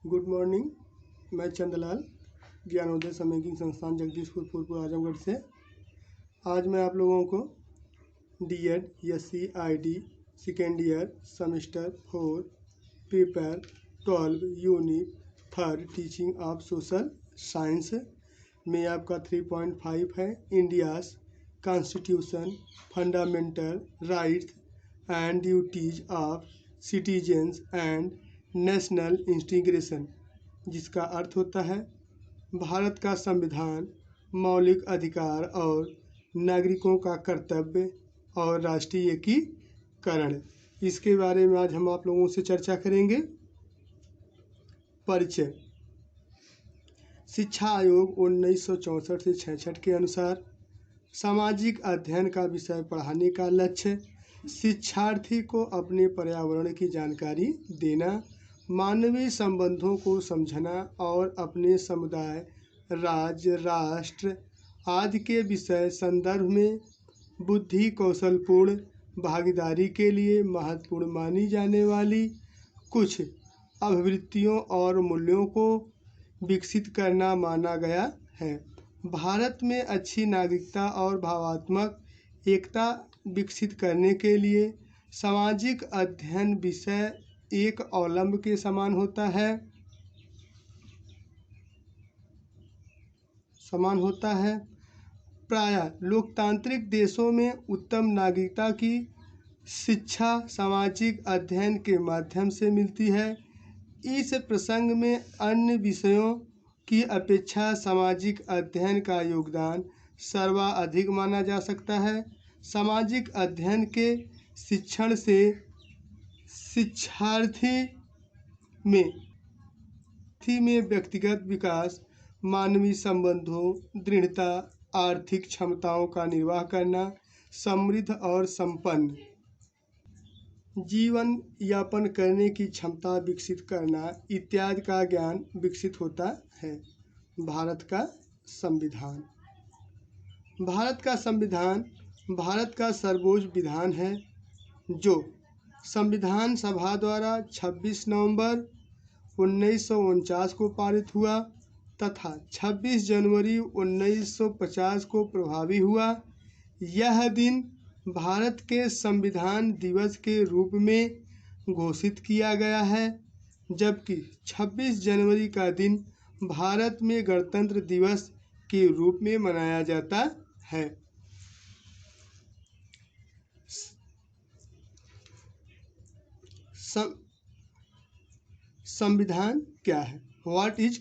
Good morning. मैं चंदलाल ज्ञानोदय समेकिंग संस्थान जगदीशपुर फूलपुर आजमगढ़ से। आज मैं आप लोगों को DED SCID second year semester 4 paper 12 unit 3 teaching of social science में आपका 3.5 है India's constitution fundamental rights and duties of citizens and national integration, जिसका अर्थ होता है भारत का संविधान मौलिक अधिकार और नागरिकों का कर्तव्य और राष्ट्रीय एकीकरण। इसके बारे में आज हम आप लोगों से चर्चा करेंगे। परिचय। शिक्षा आयोग 1964 से 66 के अनुसार सामाजिक अध्ययन का विषय पढ़ाने का लक्ष्य शिक्षार्थी को अपने पर्यावरण की जानकारी देना, मानवीय संबंधों को समझना और अपने समुदाय, राज्य, राष्ट्र आदि के विषय संदर्भ में बुद्धि कौशलपूर्ण भागीदारी के लिए महत्वपूर्ण मानी जाने वाली कुछ अभिवृत्तियों और मूल्यों को विकसित करना माना गया है। भारत में अच्छी नागरिकता और भावात्मक एकता विकसित करने के लिए सामाजिक अध्ययन विषय एक अवलंब के समान होता है। प्रायः लोकतांत्रिक देशों में उत्तम नागरिकता की शिक्षा सामाजिक अध्ययन के माध्यम से मिलती है। इस प्रसंग में अन्य विषयों की अपेक्षा सामाजिक अध्ययन का योगदान सर्वाधिक माना जा सकता है। सामाजिक अध्ययन के शिक्षण से शिक्षार्थी में व्यक्तिगत विकास, मानवीय संबंधों, दृढ़ता, आर्थिक क्षमताओं का निर्वाह करना, समृद्ध और संपन्न जीवन यापन करने की क्षमता विकसित करना इत्यादि का ज्ञान विकसित होता है। भारत का संविधान। भारत का सर्वोच्च विधान है, जो संविधान सभा द्वारा 26 नवंबर 1949 को पारित हुआ तथा 26 जनवरी 1950 को प्रभावी हुआ। यह दिन भारत के संविधान दिवस के रूप में घोषित किया गया है, जबकि 26 जनवरी का दिन भारत में गणतंत्र दिवस के रूप में मनाया जाता है। संविधान क्या है? What is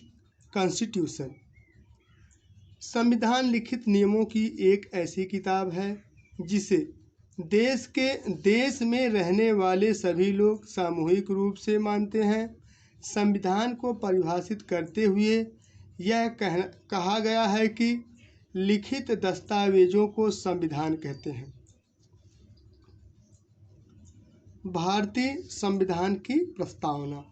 constitution? संविधान लिखित नियमों की एक ऐसी किताब है जिसे देश में रहने वाले सभी लोग सामूहिक रूप से मानते हैं। संविधान को परिभाषित करते हुए यह कहा गया है कि लिखित दस्तावेजों को संविधान कहते हैं। भारतीय संविधान की प्रस्तावना।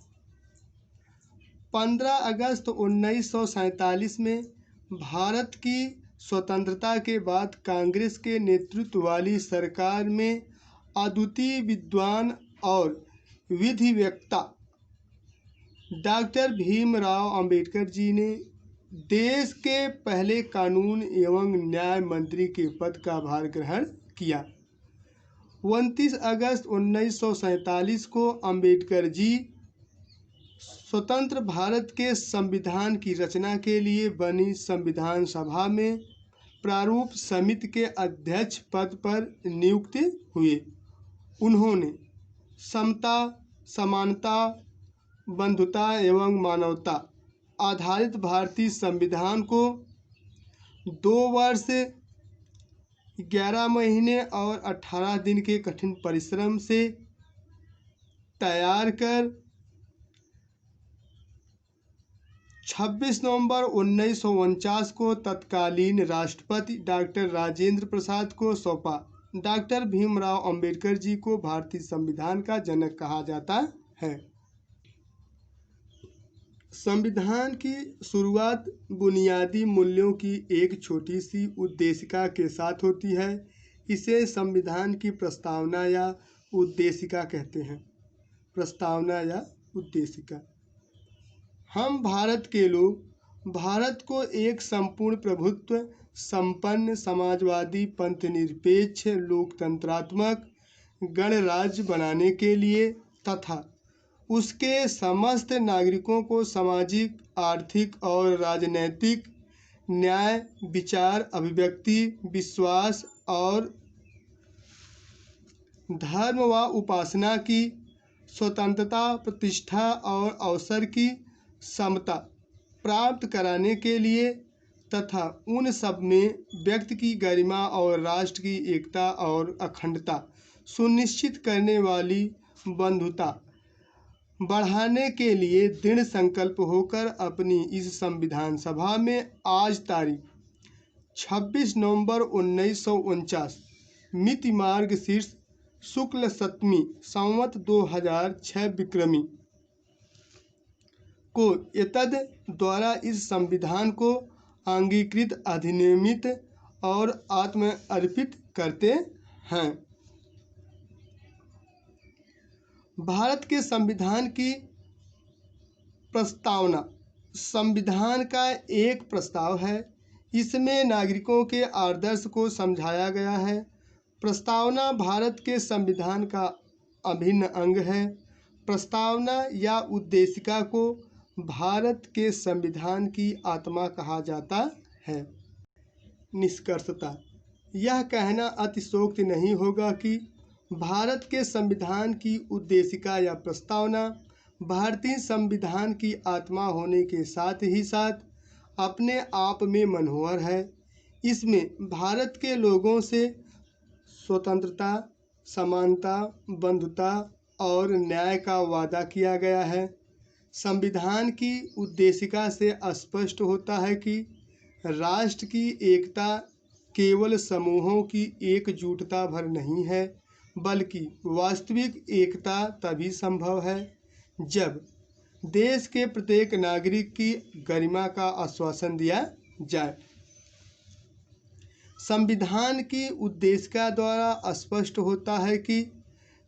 15 अगस्त 1947 में भारत की स्वतंत्रता के बाद कांग्रेस के नेतृत्व वाली सरकार में अद्वितीय विद्वान और विधिवेत्ता डॉक्टर भीमराव अंबेडकर जी ने देश के पहले कानून एवं न्याय मंत्री के पद का भार ग्रहण किया। 29 अगस्त 1947 को अंबेडकर जी स्वतंत्र भारत के संविधान की रचना के लिए बनी संविधान सभा में प्रारूप समिति के अध्यक्ष पद पर नियुक्त हुए। उन्होंने समता, समानता, बंधुता एवं मानवता आधारित भारतीय संविधान को 2 वर्ष 11 महीने और 18 दिन के कठिन परिश्रम से तैयार कर 26 नवंबर 1949 को तत्कालीन राष्ट्रपति डॉक्टर राजेंद्र प्रसाद को सौंपा। डॉक्टर भीमराव अंबेडकर जी को भारतीय संविधान का जनक कहा जाता है। संविधान की शुरुआत बुनियादी मूल्यों की एक छोटी सी उद्देशिका के साथ होती है। इसे संविधान की प्रस्तावना या उद्देशिका कहते हैं। प्रस्तावना या उद्देशिका। हम भारत के लोग भारत को एक संपूर्ण प्रभुत्व संपन्न समाजवादी पंथनिरपेक्ष लोकतंत्रात्मक गणराज्य बनाने के लिए तथा उसके समस्त नागरिकों को सामाजिक, आर्थिक और राजनैतिक न्याय, विचार, अभिव्यक्ति, विश्वास और धर्म व उपासना की स्वतंत्रता, प्रतिष्ठा और अवसर की समता प्राप्त कराने के लिए तथा उन सब में व्यक्ति की गरिमा और राष्ट्र की एकता और अखंडता सुनिश्चित करने वाली बंधुता बढ़ाने के लिए दृढ़ संकल्प होकर अपनी इस संविधान सभा में आज तारीख 26 नवंबर 1949 मिति मार्गशीर्ष शुक्ल सप्तमी संवत 2006 विक्रमी को एतद द्वारा इस संविधान को अंगीकृत, अधिनियमित और आत्मर्पित करते हैं। भारत के संविधान की प्रस्तावना संविधान का एक प्रस्ताव है। इसमें नागरिकों के आदर्श को समझाया गया है। प्रस्तावना भारत के संविधान का अभिन्न अंग है। प्रस्तावना या उद्देशिका को भारत के संविधान की आत्मा कहा जाता है। निष्कर्षतः यह कहना अतिशयोक्ति नहीं होगा कि भारत के संविधान की उद्देशिका या प्रस्तावना भारतीय संविधान की आत्मा होने के साथ ही साथ अपने आप में मनोहर है। इसमें भारत के लोगों से स्वतंत्रता, समानता, बंधुता और न्याय का वादा किया गया है। संविधान की उद्देशिका से स्पष्ट होता है कि राष्ट्र की एकता केवल समूहों की एकजुटता भर नहीं है, बल्कि वास्तविक एकता तभी संभव है जब देश के प्रत्येक नागरिक की गरिमा का आश्वासन दिया जाए। संविधान की उद्देशिका द्वारा स्पष्ट होता है कि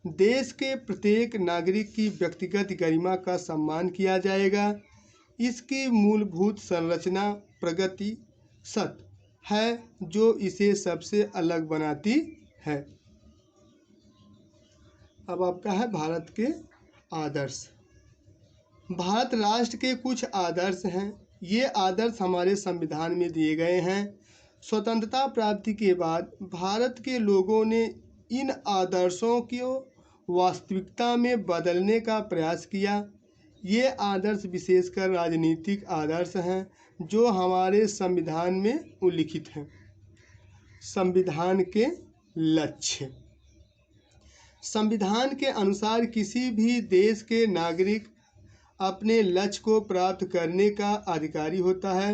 देश के प्रत्येक नागरिक की व्यक्तिगत गरिमा का सम्मान किया जाएगा। इसकी मूलभूत संरचना प्रगति सत्य है जो इसे सबसे अलग बनाती है। अब आपका है भारत के आदर्श। भारत राष्ट्र के कुछ आदर्श हैं। ये आदर्श हमारे संविधान में दिए गए हैं। स्वतंत्रता प्राप्ति के बाद भारत के लोगों ने इन आदर्शों को वास्तविकता में बदलने का प्रयास किया। ये आदर्श विशेषकर राजनीतिक आदर्श हैं जो हमारे संविधान में उल्लिखित हैं। संविधान के लक्ष्य। संविधान के अनुसार किसी भी देश के नागरिक अपने लक्ष्य को प्राप्त करने का अधिकारी होता है।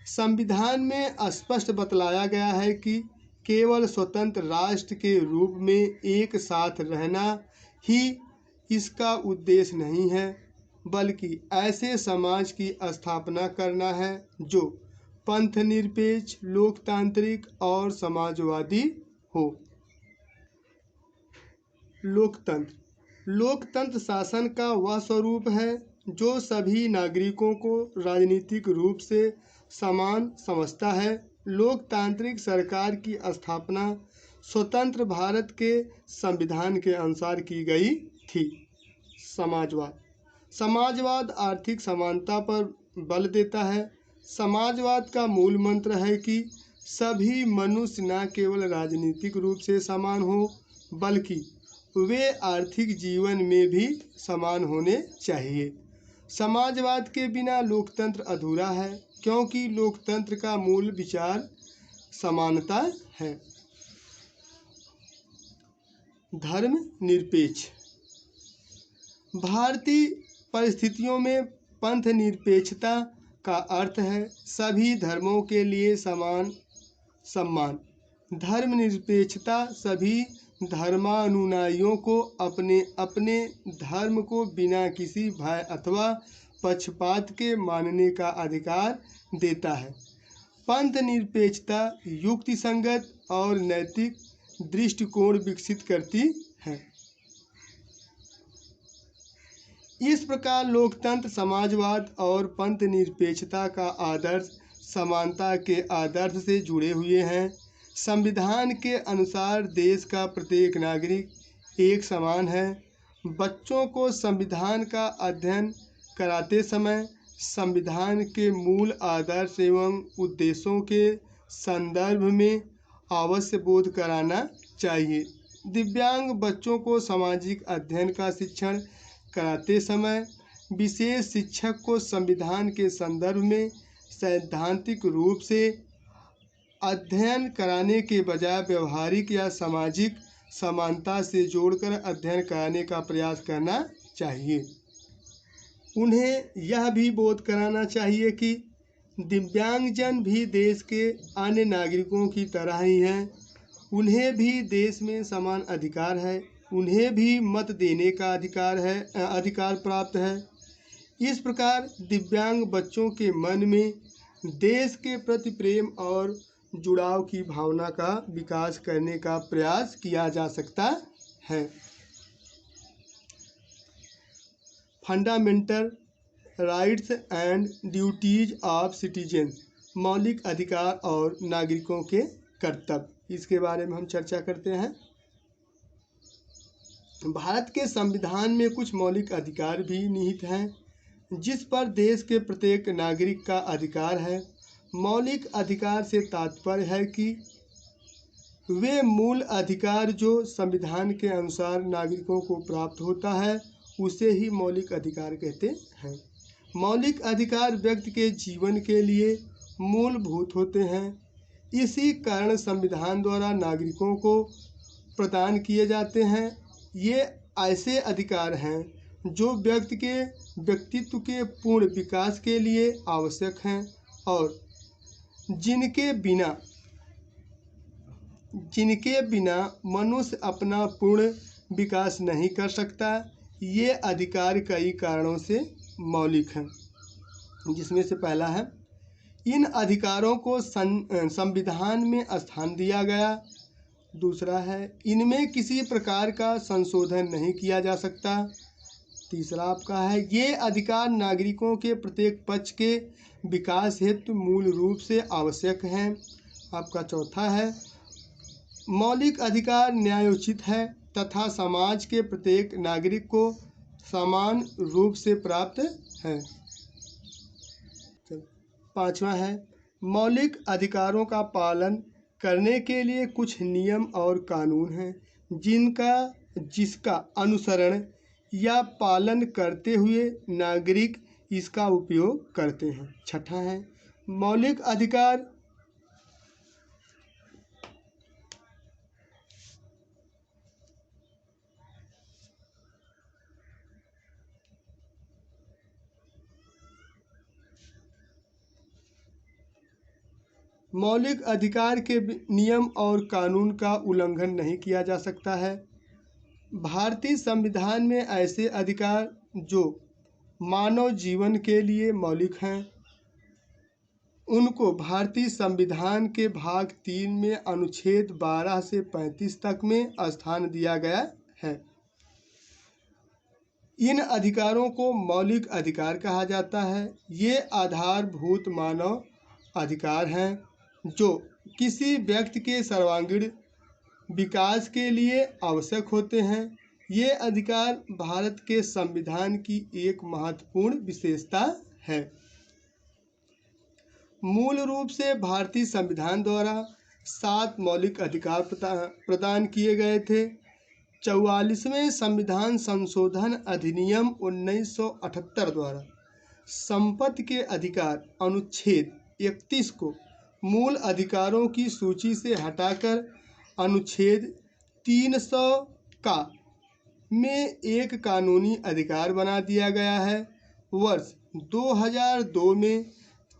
संविधान में स्पष्ट बतलाया गया है कि केवल स्वतंत्र राष्ट्र के रूप में एक साथ रहना ही इसका उद्देश्य नहीं है, बल्कि ऐसे समाज की स्थापना करना है जो पंथनिरपेक्ष, लोकतांत्रिक और समाजवादी हो। लोकतंत्र शासन का वह स्वरूप है जो सभी नागरिकों को राजनीतिक रूप से समान समझता है। लोकतांत्रिक सरकार की स्थापना स्वतंत्र भारत के संविधान के अनुसार की गई थी। समाजवाद आर्थिक समानता पर बल देता है। समाजवाद का मूल मंत्र है कि सभी मनुष्य न केवल राजनीतिक रूप से समान हो, बल्कि वे आर्थिक जीवन में भी समान होने चाहिए। समाजवाद के बिना लोकतंत्र अधूरा है, क्योंकि लोकतंत्र का मूल विचार समानता है। धर्मनिरपेक्ष। भारतीय परिस्थितियों में पंथनिरपेक्षता का अर्थ है सभी धर्मों के लिए समान सम्मान। धर्मनिरपेक्षता सभी धर्मानुयायियों को अपने अपने धर्म को बिना किसी भय अथवा पक्षपात के मानने का अधिकार देता है। पंथनिरपेक्षता युक्तिसंगत और नैतिक दृष्टिकोण विकसित करती है। इस प्रकार लोकतंत्र, समाजवाद और पंथ निरपेक्षता का आदर्श समानता के आदर्श से जुड़े हुए हैं। संविधान के अनुसार देश का प्रत्येक नागरिक एक समान है। बच्चों को संविधान का अध्ययन कराते समय संविधान के मूल आदर्श एवं उद्देश्यों के संदर्भ में अवश्य बोध कराना चाहिए। दिव्यांग बच्चों को सामाजिक अध्ययन का शिक्षण कराते समय विशेष शिक्षक को संविधान के संदर्भ में सैद्धांतिक रूप से अध्ययन कराने के बजाय व्यवहारिक या सामाजिक समानता से जोड़कर अध्ययन कराने का प्रयास करना चाहिए। उन्हें यह भी बोध कराना चाहिए कि दिव्यांगजन भी देश के अन्य नागरिकों की तरह ही हैं। उन्हें भी देश में समान अधिकार है। उन्हें भी मत देने का अधिकार प्राप्त है। इस प्रकार दिव्यांग बच्चों के मन में देश के प्रति प्रेम और जुड़ाव की भावना का विकास करने का प्रयास किया जा सकता है। Fundamental rights and duties of citizen, मौलिक अधिकार और नागरिकों के कर्तव्य, इसके बारे में हम चर्चा करते हैं। भारत के संविधान में कुछ मौलिक अधिकार भी निहित हैं जिस पर देश के प्रत्येक नागरिक का अधिकार है। मौलिक अधिकार से तात्पर्य है कि वे मूल अधिकार जो संविधान के अनुसार नागरिकों को प्राप्त होता है उसे ही मौलिक अधिकार कहते हैं। मौलिक अधिकार व्यक्ति के जीवन के लिए मूलभूत होते हैं। इसी कारण संविधान द्वारा नागरिकों को प्रदान किए जाते हैं। ये ऐसे अधिकार हैं जो व्यक्ति के व्यक्तित्व के पूर्ण विकास के लिए आवश्यक हैं और जिनके बिना मनुष्य अपना पूर्ण विकास नहीं कर सकता। ये अधिकार कई कारणों से मौलिक हैं, जिसमें से पहला है इन अधिकारों को संविधान में स्थान दिया गया। दूसरा है इनमें किसी प्रकार का संशोधन नहीं किया जा सकता। तीसरा आपका है ये अधिकार नागरिकों के प्रत्येक पक्ष के विकास हेतु मूल रूप से आवश्यक हैं। आपका चौथा है मौलिक अधिकार न्यायोचित है तथा समाज के प्रत्येक नागरिक को समान रूप से प्राप्त है। पांचवा है मौलिक अधिकारों का पालन करने के लिए कुछ नियम और कानून हैं जिसका अनुसरण या पालन करते हुए नागरिक इसका उपयोग करते हैं। छठा है मौलिक अधिकार मौलिक अधिकार के नियम और कानून का उल्लंघन नहीं किया जा सकता है। भारतीय संविधान में ऐसे अधिकार जो मानव जीवन के लिए मौलिक हैं उनको भारतीय संविधान के भाग 3 में अनुच्छेद 12 से 35 तक में स्थान दिया गया है। इन अधिकारों को मौलिक अधिकार कहा जाता है। ये आधारभूत मानव अधिकार हैं जो किसी व्यक्ति के सर्वांगीण विकास के लिए आवश्यक होते हैं। ये अधिकार भारत के संविधान की एक महत्वपूर्ण विशेषता है। मूल रूप से भारतीय संविधान द्वारा 7 मौलिक अधिकार प्रदान किए गए थे। 44वें संविधान संशोधन अधिनियम 1978 द्वारा संपत्ति के अधिकार अनुच्छेद 31 को मूल अधिकारों की सूची से हटाकर अनुच्छेद 300 का में एक कानूनी अधिकार बना दिया गया है। वर्ष 2002 में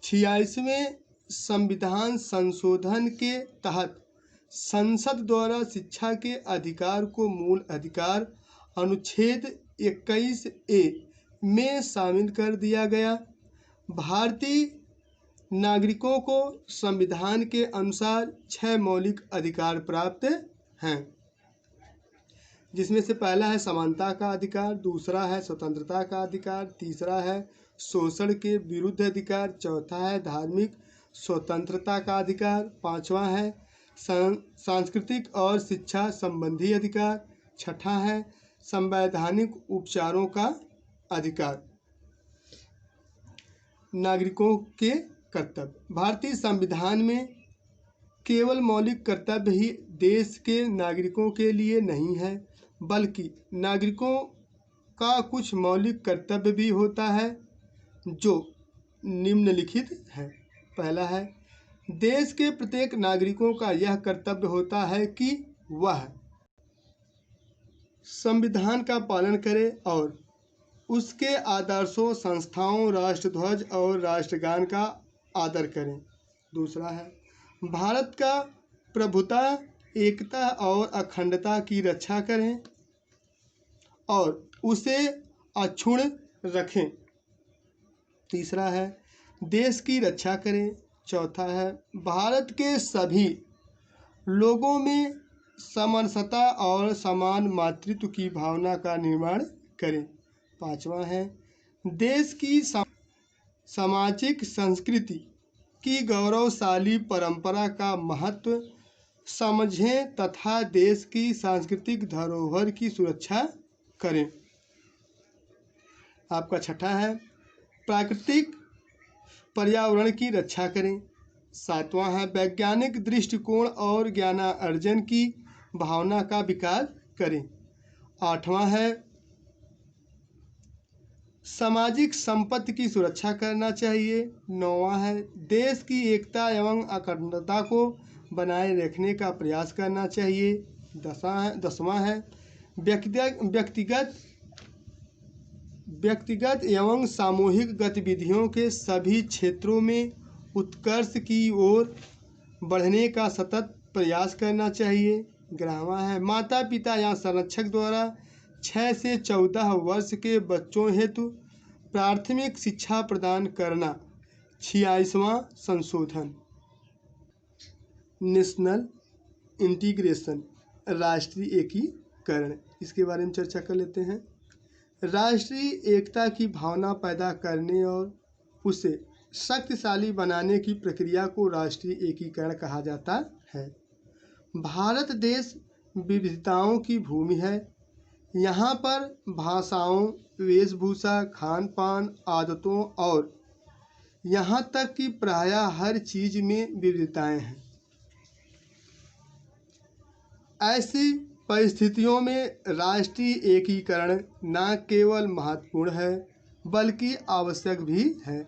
86वें संविधान संशोधन के तहत संसद द्वारा शिक्षा के अधिकार को मूल अधिकार अनुच्छेद 21A में शामिल कर दिया गया। भारतीय नागरिकों को संविधान के अनुसार 6 मौलिक अधिकार प्राप्त हैं। जिसमें से पहला है समानता का अधिकार, दूसरा है स्वतंत्रता का अधिकार, तीसरा है शोषण के विरुद्ध अधिकार, चौथा है धार्मिक स्वतंत्रता का अधिकार, पांचवा है सांस्कृतिक और शिक्षा संबंधी अधिकार, छठा है संवैधानिक उपचारों का अधिकार। नागरिकों के कर्तव्य। भारतीय संविधान में केवल मौलिक कर्तव्य ही देश के नागरिकों के लिए नहीं है, बल्कि नागरिकों का कुछ मौलिक कर्तव्य भी होता है जो निम्नलिखित है। पहला है, देश के प्रत्येक नागरिकों का यह कर्तव्य होता है कि वह संविधान का पालन करे और उसके आदर्शों, संस्थाओं, राष्ट्रध्वज और राष्ट्रगान का आदर करें। दूसरा है, भारत का प्रभुता, एकता और अखंडता की रक्षा करें और उसे अक्षुण्ण रखें। तीसरा है, देश की रक्षा करें। चौथा है, भारत के सभी लोगों में समानता और समान मातृत्व की भावना का निर्माण करें। पांचवा है, देश की सामाजिक संस्कृति की गौरवशाली परंपरा का महत्व समझें तथा देश की सांस्कृतिक धरोहर की सुरक्षा करें। आपका छठा है, प्राकृतिक पर्यावरण की रक्षा करें। सातवां है, वैज्ञानिक दृष्टिकोण और ज्ञानार्जन की भावना का विकास करें। आठवां है, सामाजिक संपत्ति की सुरक्षा करना चाहिए। नौवां है, देश की एकता एवं अखंडता को बनाए रखने का प्रयास करना चाहिए। दसवां है, व्यक्तिगत एवं सामूहिक गतिविधियों के सभी क्षेत्रों में उत्कर्ष की ओर बढ़ने का सतत प्रयास करना चाहिए। 11वां है, माता पिता या संरक्षक द्वारा 6 से 14 वर्ष के बच्चों हेतु प्राथमिक शिक्षा प्रदान करना। 46वां संशोधन। नेशनल इंटीग्रेशन, राष्ट्रीय एकीकरण, इसके बारे में चर्चा कर लेते हैं। राष्ट्रीय एकता की भावना पैदा करने और उसे शक्तिशाली बनाने की प्रक्रिया को राष्ट्रीय एकीकरण कहा जाता है। भारत देश विविधताओं की भूमि है। यहाँ पर भाषाओं, वेशभूषा, खान पान, आदतों और यहाँ तक कि प्रायः हर चीज में विविधताएं हैं। ऐसी परिस्थितियों में राष्ट्रीय एकीकरण न केवल महत्वपूर्ण है बल्कि आवश्यक भी है।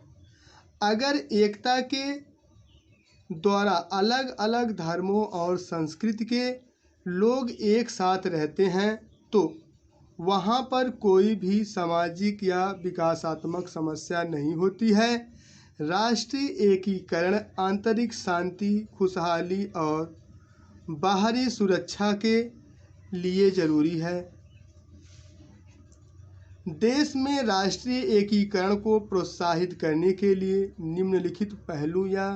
अगर एकता के द्वारा अलग अलग धर्मों और संस्कृति के लोग एक साथ रहते हैं तो वहाँ पर कोई भी सामाजिक या विकासात्मक समस्या नहीं होती है। राष्ट्रीय एकीकरण आंतरिक शांति, खुशहाली और बाहरी सुरक्षा के लिए जरूरी है। देश में राष्ट्रीय एकीकरण को प्रोत्साहित करने के लिए निम्नलिखित पहलू या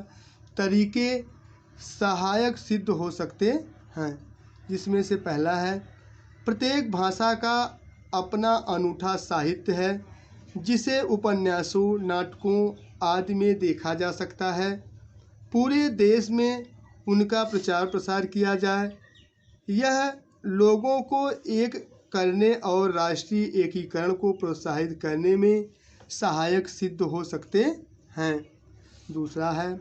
तरीके सहायक सिद्ध हो सकते हैं, जिसमें से पहला है, प्रत्येक भाषा का अपना अनूठा साहित्य है जिसे उपन्यासों, नाटकों आदि में देखा जा सकता है। पूरे देश में उनका प्रचार प्रसार किया जाए। यह लोगों को एक करने और राष्ट्रीय एकीकरण को प्रोत्साहित करने में सहायक सिद्ध हो सकते हैं। दूसरा है,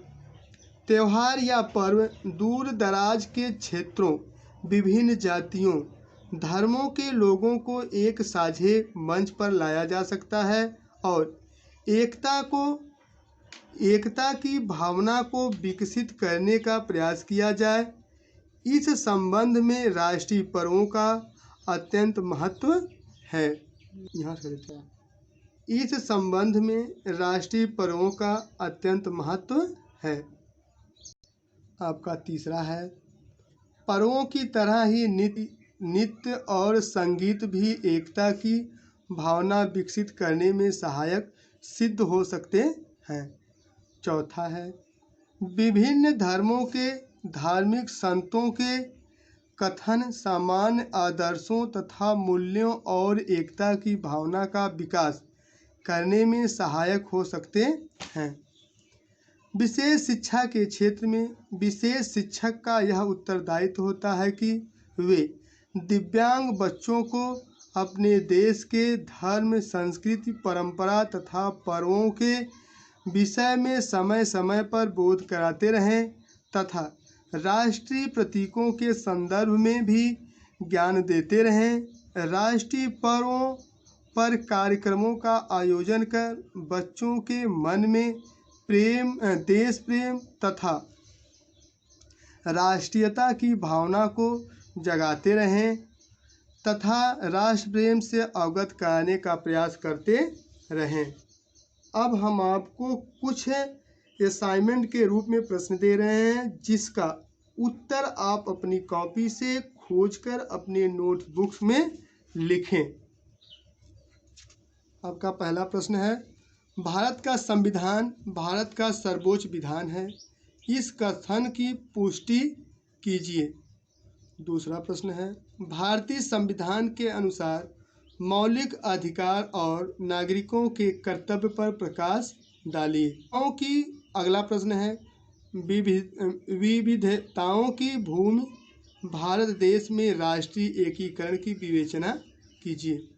त्यौहार या पर्व दूर दराज के क्षेत्रों, विभिन्न जातियों, धर्मों के लोगों को एक साझे मंच पर लाया जा सकता है और एकता की भावना को विकसित करने का प्रयास किया जाए। इस संबंध में राष्ट्रीय पर्वों का अत्यंत महत्व है। इस संबंध में राष्ट्रीय पर्वों का अत्यंत महत्व है। आपका तीसरा है, पर्वों की तरह ही नृत्य और संगीत भी एकता की भावना विकसित करने में सहायक सिद्ध हो सकते हैं। चौथा है, विभिन्न धर्मों के धार्मिक संतों के कथन सामान्य आदर्शों तथा मूल्यों और एकता की भावना का विकास करने में सहायक हो सकते हैं। विशेष शिक्षा के क्षेत्र में विशेष शिक्षक का यह उत्तरदायित्व होता है कि वे दिव्यांग बच्चों को अपने देश के धर्म, संस्कृति, परंपरा तथा पर्वों के विषय में समय समय पर बोध कराते रहें तथा राष्ट्रीय प्रतीकों के संदर्भ में भी ज्ञान देते रहें। राष्ट्रीय पर्वों पर कार्यक्रमों का आयोजन कर बच्चों के मन में प्रेम, देश प्रेम तथा राष्ट्रीयता की भावना को जगाते रहें तथा राष्ट्र प्रेम से अवगत कराने का प्रयास करते रहें। अब हम आपको कुछ असाइनमेंट के रूप में प्रश्न दे रहे हैं जिसका उत्तर आप अपनी कॉपी से खोजकर अपने नोटबुक्स में लिखें। आपका पहला प्रश्न है, भारत का संविधान भारत का सर्वोच्च विधान है, इस कथन की पुष्टि कीजिए। दूसरा प्रश्न है, भारतीय संविधान के अनुसार मौलिक अधिकार और नागरिकों के कर्तव्य पर प्रकाश डालिए। क्योंकि अगला प्रश्न है, विविधताओं की भूमि भारत देश में राष्ट्रीय एकीकरण की विवेचना कीजिए।